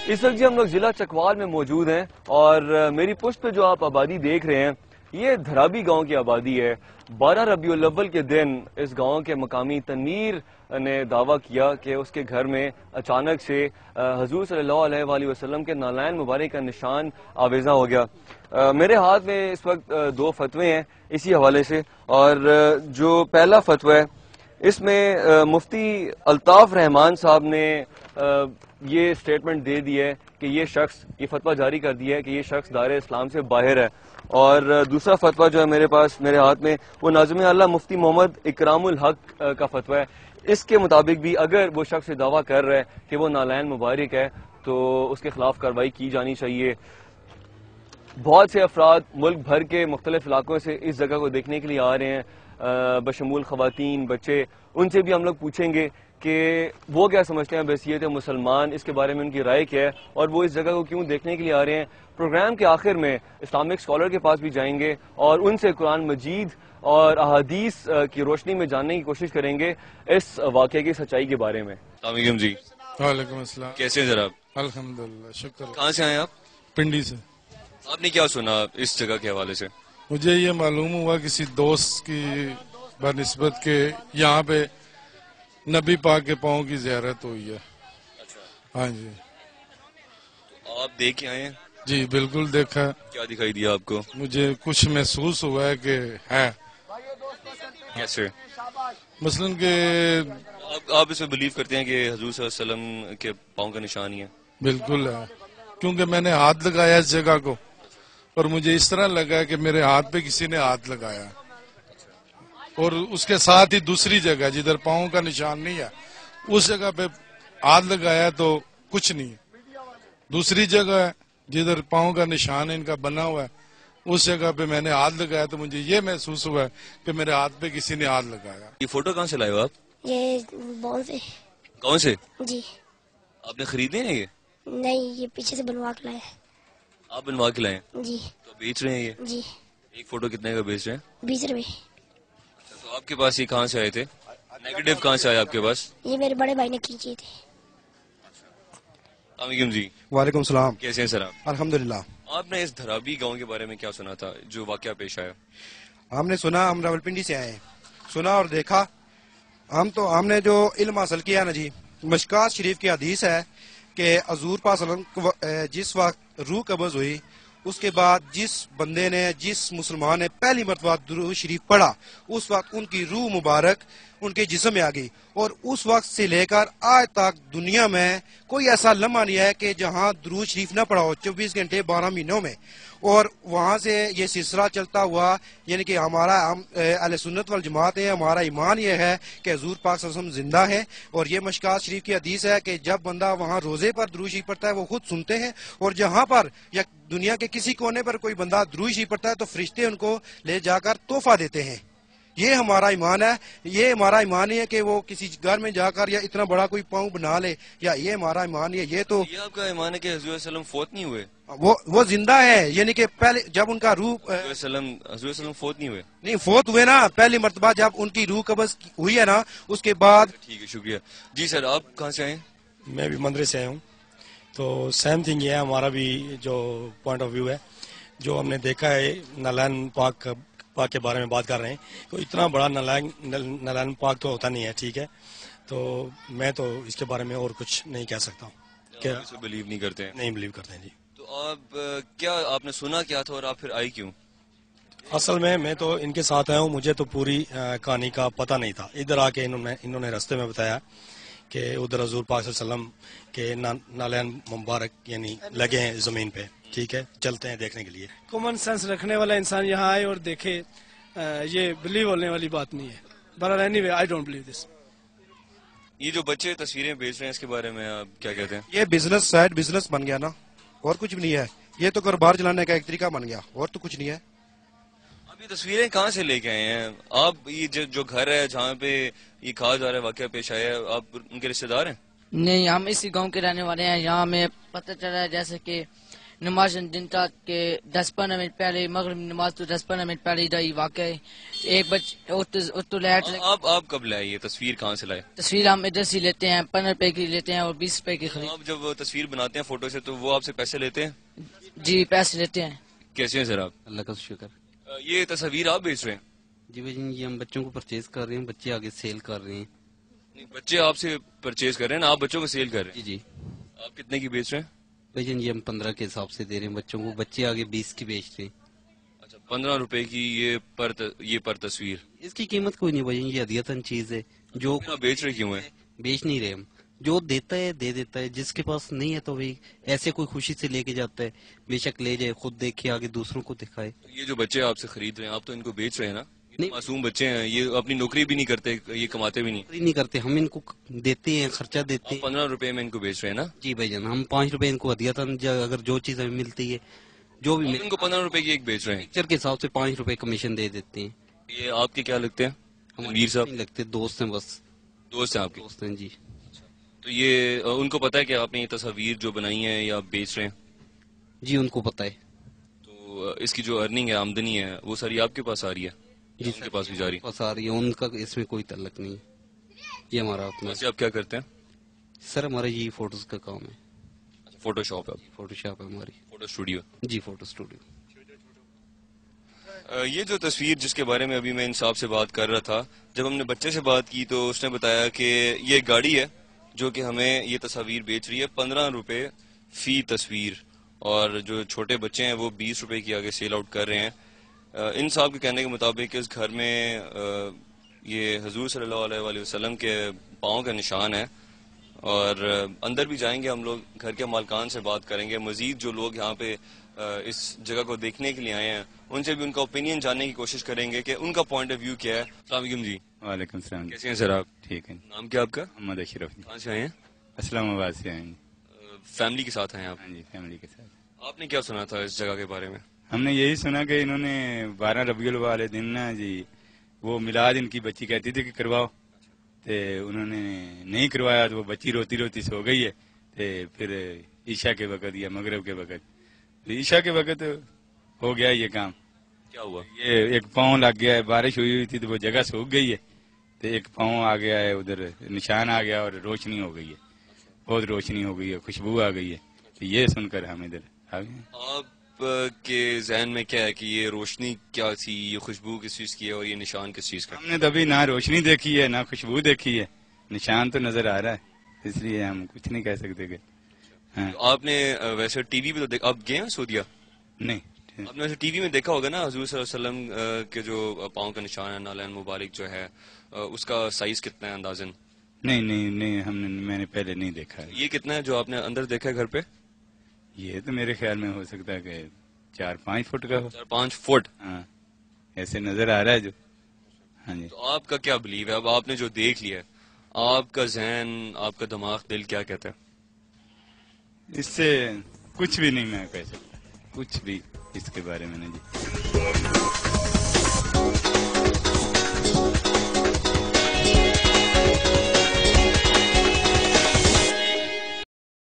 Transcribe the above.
اس وقت جی ہم لوگ ضلع چکوال میں موجود ہیں اور میری پشت پہ جو آپ آبادی دیکھ رہے ہیں یہ دھرابی گاؤں کی آبادی ہے۔ 12 ربیع الاول کے دن اس گاؤں کے مقامی تنویر نے دعویٰ کیا کہ اس کے گھر میں اچانک سے حضور صلی اللہ علیہ وآلہ وسلم کے نالین مبارک کا نشان آویزاں ہو گیا۔ میرے ہاتھ میں اس وقت 2 فتوے ہیں اسی حوالے سے، اور جو پہلا فتویٰ ہے اس میں مفتی الطاف رحمان صاحب نے یہ سٹیٹمنٹ دے دی ہے کہ یہ شخص، یہ فتویٰ جاری کر دیا ہے کہ یہ شخص دائرہ اسلام سے باہر ہے۔ اور دوسرا فتویٰ جو ہے میرے ہاتھ میں وہ ناظم اعلیٰ مفتی محمد اکرام الحق کا فتویٰ ہے۔ اس کے مطابق بھی اگر وہ شخص دعویٰ کر رہا ہے کہ وہ نالین مبارک ہے تو اس کے خلاف کارروائی کی جانی چاہیے۔ بہت سے افراد ملک بھر کے مختلف علاقوں سے اس جگہ کو دیکھنے کے لیے آ رہے ہیں، بشمول خواتین، بچے۔ ان سے بھی ہم لوگ پوچھیں گے کہ وہ کیا سمجھتے ہیں بحیثیت مسلمان، اس کے بارے میں ان کی رائے کیا ہے اور وہ اس جگہ کو کیوں دیکھنے کے لیے آ رہے ہیں۔ پروگرام کے آخر میں اسلامک اسکالر کے پاس بھی جائیں گے اور ان سے قرآن مجید اور احادیث کی روشنی میں جاننے کی کوشش کریں گے اس واقعے کی سچائی کے بارے میں۔ السلام علیکم جی۔ وعلیکم السلام۔ کیسے ہیں جناب؟ الحمدللہ، شکر۔ کہاں سے آئے آپ؟ پنڈی سے۔ آپ نے کیا سنا اس جگہ کے حوالے سے؟ مجھے یہ معلوم ہوا کسی دوست کی بنسبت کے یہاں پہ نبی پاک کے پاؤں کی زیارت ہوئی ہے۔ ہاں جی، تو آپ دیکھ کے آئے ہیں؟ جی بالکل دیکھا۔ کیا دکھائی دیا آپ کو؟ مجھے کچھ محسوس ہوا ہے کہ ہے، کیسے؟ مثلاً کہ آپ اس میں بلیو کرتے ہیں کہ حضور صلی اللہ علیہ وسلم کے پاؤں کا نشان ہی ہے؟ بالکل ہے، کیونکہ میں نے ہاتھ لگایا اس جگہ کو اور مجھے اس طرح لگا کہ میرے ہاتھ پہ کسی نے ہاتھ لگایا، اور اس کے ساتھ ہی دوسری جگہ جدھر پاؤں کا نشان نہیں ہے اس جگہ پہ ہاتھ لگایا تو کچھ نہیں۔ دوسری جگہ ہے جدھر پاؤں کا نشان ان کا بنا ہوا ہے، اس جگہ پہ میں نے ہاتھ لگایا تو مجھے یہ محسوس ہوا ہے کہ میرے ہاتھ پہ کسی نے ہاتھ لگایا۔ یہ فوٹو کہاں سے لائے ہو آپ؟ یہ بال سے۔ کون سے؟ جی آپ نے خریدے ہیں یہ؟ نہیں، یہ پیچھے سے بنوا کے لائے۔ آپ بنوا کے لائے؟ جی تو بیچ رہے ہیں یہ؟ جی، ایک فوٹو کتنے کا بیچ رہے ہیں؟ 20 روپے۔ تو آپ کے پاس یہ کہاں سے آئے تھے؟ نیگیٹو کہاں سے آئے آپ کے پاس؟ یہ میرے بڑے بھائی نے کھینچے تھے۔ السلام علیکم جی۔ وعلیکم السلام۔ کیسے ہیں سر آپ؟ الحمدللہ۔ آپ نے اس دھرابی گاؤں کے بارے میں کیا سنا تھا جو واقعہ پیش آیا؟ ہم نے سنا، ہم راولپنڈی سے آئے ہیں، سنا اور دیکھا۔ ہم نے جو علم حاصل کیا نا جی، مشکات شریف کی حدیث ہے کہ حضور پاک صلی اللہ علیہ وسلم جس وقت روح قبض ہوئی اس کے بعد جس بندے نے، جس مسلمان نے پہلی مرتبہ درود شریف پڑھا اس وقت ان کی روح مبارک ان کے جسم میں آ گئی، اور اس وقت سے لے کر آج تک دنیا میں کوئی ایسا لمحہ نہیں ہے کہ جہاں درود شریف نہ پڑھا ہو 24 گھنٹے 12 مہینوں میں۔ اور وہاں سے یہ سلسلہ چلتا ہوا، یعنی کہ ہم اہل سنت والجماعت ہے، ہمارا ایمان یہ ہے کہ حضور پاک صلی اللہ علیہ وسلم زندہ ہے، اور یہ مشکات شریف کی حدیث ہے کہ جب بندہ وہاں روزے پر درود شریف پڑھتا ہے وہ خود سنتے ہیں، اور جہاں پر یا دنیا کے کسی کونے پر کوئی بندہ درود شریف پڑھتا ہے تو فرشتے ان کو لے جا کر تحفہ دیتے ہیں۔ یہ ہمارا ایمان ہے، یہ ہمارا ایمان ہی ہے کہ وہ کسی گھر میں جا کر یا اتنا بڑا کوئی پاؤں بنا لے، یا یہ ہمارا ایمان ہی ہے۔ یہ تو یہ آپ کا ایمان ہے کہ حضور صلی اللہ علیہ وسلم فوت نہیں ہوئے؟ وہ زندہ ہے، یعنی کہ پہلے جب ان کا روح حضور صلی اللہ علیہ وسلم فوت نہیں ہوئے؟ نہیں فوت ہوئے نا، پہلی مرتبہ جب ان کی روح قبض ہوئی ہے نا اس کے بعد۔ ٹھیک ہے، شکریہ جی۔ سر آپ کہاں سے آئے ہیں؟ میں بھی مندرے سے آیا ہوں، تو سیم تھنگ یہ ہے، ہمارا بھی جو پوائنٹ آف ویو ہے، جو ہم نے دیکھا ہے نالین پاک کے بارے میں بات کر رہے ہیں، تو اتنا بڑا نالین پاک تو ہوتا نہیں ہے، ٹھیک ہے، تو میں تو اس کے بارے میں اور کچھ نہیں کہہ سکتا ہوں کہ اس کو بلیو نہیں کرتے ہیں؟ نہیں بلیو کرتے ہیں جی۔ تو آپ نے سنا کیا تھا اور آپ پھر آئی کیوں؟ اصل میں تو ان کے ساتھ آیا ہوں، مجھے تو پوری کہانی کا پتہ نہیں تھا، ادھر آ کے انہوں نے رستے میں بتایا کہ ادھر حضور پاک صلی اللہ علیہ وسلم کے نالین مبارک یعنی لگے ہیں زمین پہ، ٹھیک ہے، چلتے ہیں دیکھنے کے لیے۔ کامن سینس رکھنے والا انسان یہاں آئے اور دیکھے، یہ بلیو ہونے والی بات نہیں ہے۔ بہرحال any way I don't believe this. یہ جو بچے تصویریں بیچ رہے ہیں اس کے بارے میں آپ کیا کہتے ہیں؟ یہ بزنس سائڈ بزنس بن گیا نا، اور کچھ بھی نہیں ہے، یہ تو کاروبار چلانے کا ایک طریقہ بن گیا، اور تو کچھ نہیں ہے۔ اب یہ تصویریں کہاں سے لے کے آئے ہیں آپ؟ یہ جو گھر ہے جہاں پہ یہ کہا جا رہا ہے واقعہ پیش آیا ہے، آپ ان کے رشتے دار ہیں؟ نہیں، ہم اسی گاؤں کے رہنے والے ہیں۔ یہاں ہمیں پتہ چلا ہے جیسے کہ نماز دن رات کے 10-15 منٹ پہلے مغرب نماز تو 10-15 منٹ پہلے دا ہی واقع ہے. ایک تو لائٹ آپ کب لائے یہ تصویر کہاں سے لائے؟ تصویر ہم ادھر سے لیتے ہیں, 15 روپے کی لیتے ہیں اور 20 روپے کی خرید. آپ جب تصویر بناتے ہیں فوٹو سے تو وہ آپ سے پیسے لیتے ہیں؟ جی پیسے لیتے ہیں. کیسے ہیں سر آپ؟ اللہ کا شکر. یہ تصاویر آپ بیچ رہے ہیں؟ جی بھائی جان, یہ ہم بچوں کو پرچیز کر رہے ہیں, بچے آگے سیل کر رہے ہیں. بچے آپ سے پرچیز کر رہے ہیں نا, آپ بچوں کو سیل کر رہے ہیں؟ جی جی. آپ کتنے کی بیچ رہے ہیں؟ بھائی جان یہ ہم 15 کے حساب سے دے رہے ہیں بچوں کو, بچے آگے 20 کی بیچتے ہیں. اچھا 15 روپے کی یہ پر تصویر. اس کی قیمت کوئی نہیں بھائی جان, یہ ہدیتاً چیز ہے. جو بیچ رہے کیوں ہیں؟ بیچ نہیں رہے ہم, جو دیتا ہے دے دیتا ہے, جس کے پاس نہیں ہے تو وہی ایسے کوئی خوشی سے لے کے جاتا ہے, بے شک لے جائے, خود دیکھے آگے دوسروں کو دکھائے. یہ جو بچے آپ سے خرید رہے ہیں آپ تو ان کو بیچ رہے ہیں نا؟ نہیں معصوم بچے ہیں, یہ اپنی نوکری بھی نہیں کرتے, یہ کماتے بھی نہیں کرتے, ہم ان کو دیتے ہیں, خرچہ دیتے ہیں. 15 روپے میں ان کو بیچ رہے ہیں نا؟ جی بھائی جان, ہم 5 روپے ان کو ہدیتاً اگر جو چیز ہمیں ملتی ہے, جو بھی ان کو 15 روپے کی ایک بیچ رہے ہیں. پکچر کے حساب سے 5 روپے کمیشن دے دیتے ہیں. یہ آپ کے کیا لگتے ہیں؟ ہمارے صاحب نہیں لگتے, دوست ہیں, بس دوست ہیں آپ کے؟ دوست ہیں جی. تو یہ ان کو پتا ہے کہ آپ نے یہ تصاویر جو بنائی ہیں یا بیچ رہے ہیں؟ جی ان کو پتا ہے. تو اس کی جو ارننگ ہے, آمدنی ہے, وہ ساری آپ کے پاس آ رہی ہے؟ جی ان کے پاس بھی جاری؟ پاس آ رہی ہے, ان کا اس میں کوئی تعلق نہیں ہے, یہ ہمارا اپنا. ویسے آپ کیا کرتے ہیں؟ سر ہمارا یہ فوٹوز کا کام ہے. فوٹو شاپ ہے؟ فوٹو شاپ ہے ہماری. Photo studio? جی فوٹو اسٹوڈیو. یہ جو تصویر جس کے بارے میں ابھی میں انصاف سے بات کر رہا تھا, جب ہم نے بچے سے بات کی تو اس نے بتایا کہ یہ گاڑی ہے جو کہ ہمیں یہ تصاویر بیچ رہی ہے 15 روپے فی تصویر, اور جو چھوٹے بچے ہیں وہ 20 روپے کی آگے سیل آؤٹ کر رہے ہیں. ان صاحب کے کہنے کے مطابق اس گھر میں یہ حضور صلی اللہ علیہ وآلہ وسلم کے پاؤں کا نشان ہے, اور اندر بھی جائیں گے ہم لوگ, گھر کے مالکان سے بات کریں گے, مزید جو لوگ یہاں پہ اس جگہ کو دیکھنے کے لیے آئے ہیں ان سے بھی ان کا اوپینین جاننے کی کوشش کریں گے کہ ان کا پوائنٹ آف ویو کیا ہے. السلام علیکم جی. وعلیکم السلام. کیسے ہیں سر آپ؟ ٹھیک ہے. نام کیا آپ کا؟ محمد اشرف. کہاں سے آئے ہیں؟ اسلام آباد سے آئے ہیں. فیملی کے ساتھ آئے ہیں آپ؟ ہاں جی فیملی کے ساتھ. آپ نے کیا سنا تھا اس جگہ کے بارے میں؟ ہم نے یہی سنا کہ انہوں نے 12 ربیع الاول والے دن نا جی وہ میلاد ان کی بچی کہتی تھی کہ کرواؤ, تو انہوں نے نہیں کروایا تو وہ بچی روتی روتی سو گئی ہے. پھر عشاء کے وقت یا مغرب کے وقت, عشاء کے وقت ہو گیا یہ کام. کیا ہوا؟ یہ ایک پاؤں لگ گیا ہے, بارش ہوئی تھی تو وہ جگہ سوکھ گئی ہے, تو ایک پاؤں آ گیا ہے, ادھر نشان آ گیا اور روشنی ہو گئی ہے, بہت روشنی ہو گئی ہے, خوشبو آ گئی ہے. تو یہ سن کر ہم ادھر آ گئے. آپ کے ذہن میں کیا ہے کہ یہ روشنی کیا تھی, یہ خوشبو کس چیز کی ہے اور یہ نشان کس چیز کا؟ ہم نے تو ابھی نہ روشنی دیکھی ہے نہ خوشبو دیکھی ہے, نشان تو نظر آ رہا ہے, اس لیے ہم کچھ نہیں کہہ سکتے کہ. ہاں آپ نے ویسے ٹی وی پہ تو آپ گئے ہیں سعودیہ؟ نہیں. آپ نے ویسے ٹی وی میں دیکھا ہوگا نا حضور صلی اللہ علیہ وسلم کے جو پاؤں کا نشان ہے, نالین مبارک جو ہے, اس کا سائز کتنا ہے اندازن؟ نہیں میں نے پہلے نہیں دیکھا ہے. یہ کتنا ہے جو آپ نے اندر دیکھا ہے گھر پہ؟ یہ تو میرے خیال میں ہو سکتا ہے کہ 4-5 فٹ کا ہو. 4-5 فٹ؟ ہاں ایسے نظر آ رہا ہے جو. ہاں جی. تو آپ کا کیا بلیو ہے, اب آپ نے جو دیکھ لیا ہے, آپ کا ذہن, آپ کا دماغ, دل کیا کہتا ہے؟ اس سے کچھ بھی نہیں میں کہہ سکتا, کچھ بھی اس کے بارے میں نہیں جی.